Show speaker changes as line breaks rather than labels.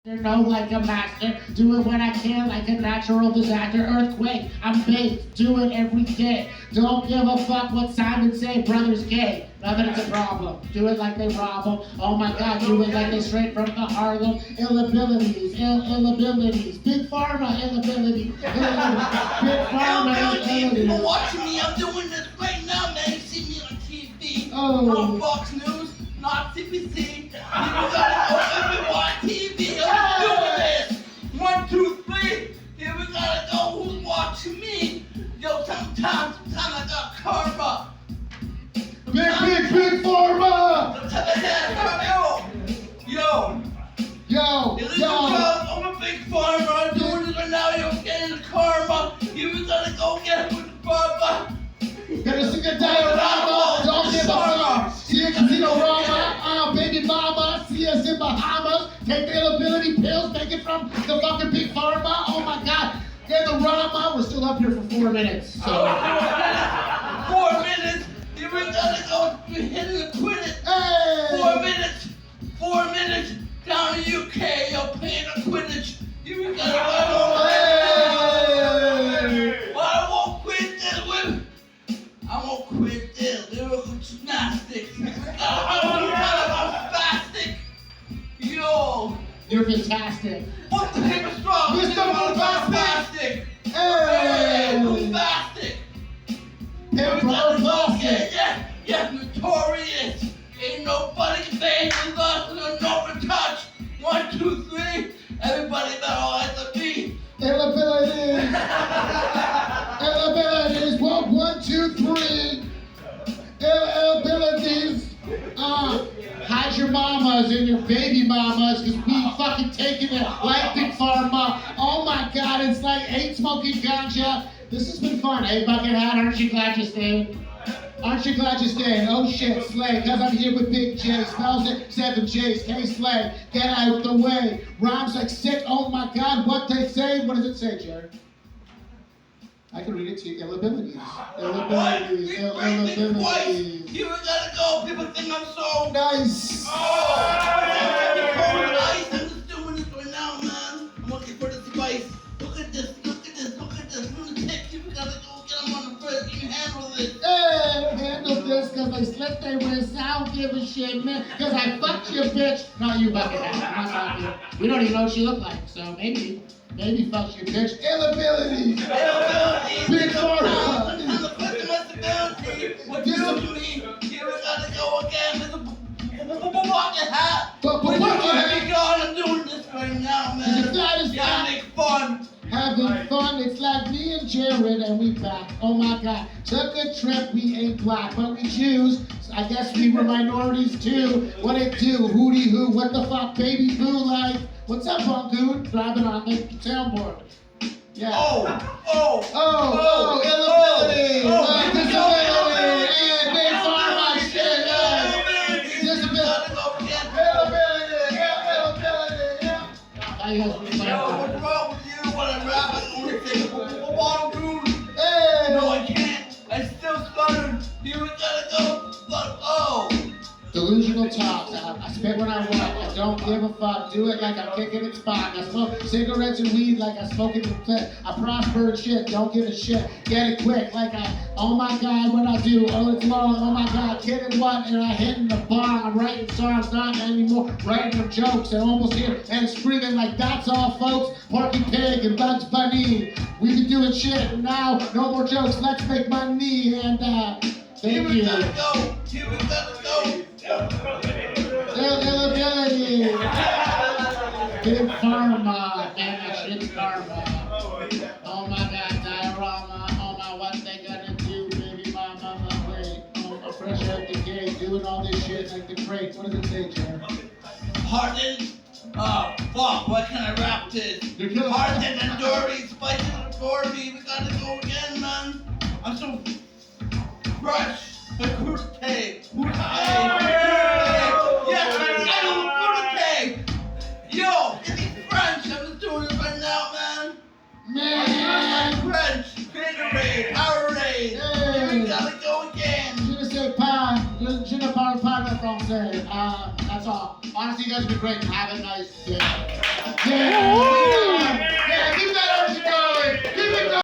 know like a master, do it when I can like a natural disaster, earthquake, I'm baked, do it every day, don't give a fuck what Simon say, brother's gay, now that it's a problem, do it like they rob them, oh my god, do it like they straight from the Harlem, illabilities, big pharma, illability, big pharma, illability.
People watching me, I'm doing this right now, man, you see me on TV,
oh.
on Fox News, not CBC, you gotta go and watch TV, I'm doing this, 1, 2, 3, here we gotta go, who's watching me, yo, sometimes I got karma,
Big pharma, yo,
I'm a big farmer, I'm doing this right now, you're getting the karma, here we gotta go get it with the pharma.
Gonna sing a diorama, don't give a fuck. See a casino rama, baby mama, see us in Bahamas. Take the illability pills, make it from the fucking big pharma. Oh my god, get the rama. We're still up here for 4 minutes. So
4 minutes, here we gotta go, we're hitting the quit it.
Hey.
4 minutes, down in UK, you're playing the Quidditch. Here we gotta
Hey.
Well, I won't quit this with. I won't quit this. Lyrical gymnastics. I'm spastic. Yo.
You're fantastic.
What's the paper straw?
Mr.
Bombastic.
Hey.
Bombastic.
Plastic.
Yeah, notorious. Ain't nobody can say anything less than a no touch. 1, 2, 3. Everybody better eyes on me.
Illabilities. Illabilities. 1, 2, 3. Illabilities. Hide your mamas and your baby mamas, because we fucking taking it like big pharma. Oh my god, it's like 8 smoking ganja. This has been fun, eh, Bucket Hat? Aren't you glad you stayed? Aren't you glad you stayed? Oh shit, Slay, cause I'm here with Big J. Spells it 7 J's, K Slay. Get out the way. Rhymes like sick, oh my god, what they say? What does it say, Jared? I can read it to you. Illabilities. Illabilities. Illabilities.
Here we gotta go. People think I'm so
Nice.
I'm just doing this right now, man. I'm looking for the spice. Look at this. Lunatic. We gotta go get them on the first. You can handle this.
Hey, handle this, cause they slipped their wrists. I don't give a shit, man. Cause I fucked your bitch. Not you, Bucket Hat. I'm not talking. We don't even know what she looked like, so maybe fuck your bitch. Illabilities. Big pharma.
What you do to me? Here we gotta go again with the bucket hat.
Bucket hat.
God, I'm doing this right now, man.
Yeah,
make fun.
Having fun, it's like me and Jared and we back. Oh my god, took a trip, we ain't black, but we Jews. So I guess we were minorities too. What it do? Hootie hoo, what the fuck, baby boo life? What's up, Bungoon? Driving on the soundboard. Yeah. Illability. Disability. And big pharma shit. Disability. Illability. How you guys been playing?
What's wrong with you when I rap? I want to say, what dude?
Hey.
No, I can't. I still stuttered. Here we gotta go.
Delusional talks. I spit when I want. I don't give a fuck. Do it like I'm kicking it spot. I smoke cigarettes and weed like I smoke it in clip. I prosper and shit. Don't give a shit. Get it quick like oh my god, what I do. Oh, it's long. Oh my god, kidding what? And I hitting the bar. I'm writing songs, not anymore. Writing them jokes and almost here and screaming like that's all, folks. Porky Pig and Bugs Bunny. We be doing shit now. No more jokes. Let's make money and thank you.
Here we gotta go.
Illability. Big pharma. Damn, that shit's karma. Oh my god, diorama. Oh my, what they gonna do, baby mama, wait. Oh, a fresh out the gate, doing all this shit like the crate. What does it say, Jared?
Hardened. Fuck, why can't I rap this? Hardened and dirty, spicy and gourmet. We gotta go again, man. I'm so fresh. The crudité. Yes, I know crudité. Yo, it's French. I'm just doing it right now, man.
Man.
French. Gatorade. Powerade. We gotta go again.
Je ne sais pas le français. That's all. Honestly, you guys have been great. Have a nice day. Yeah.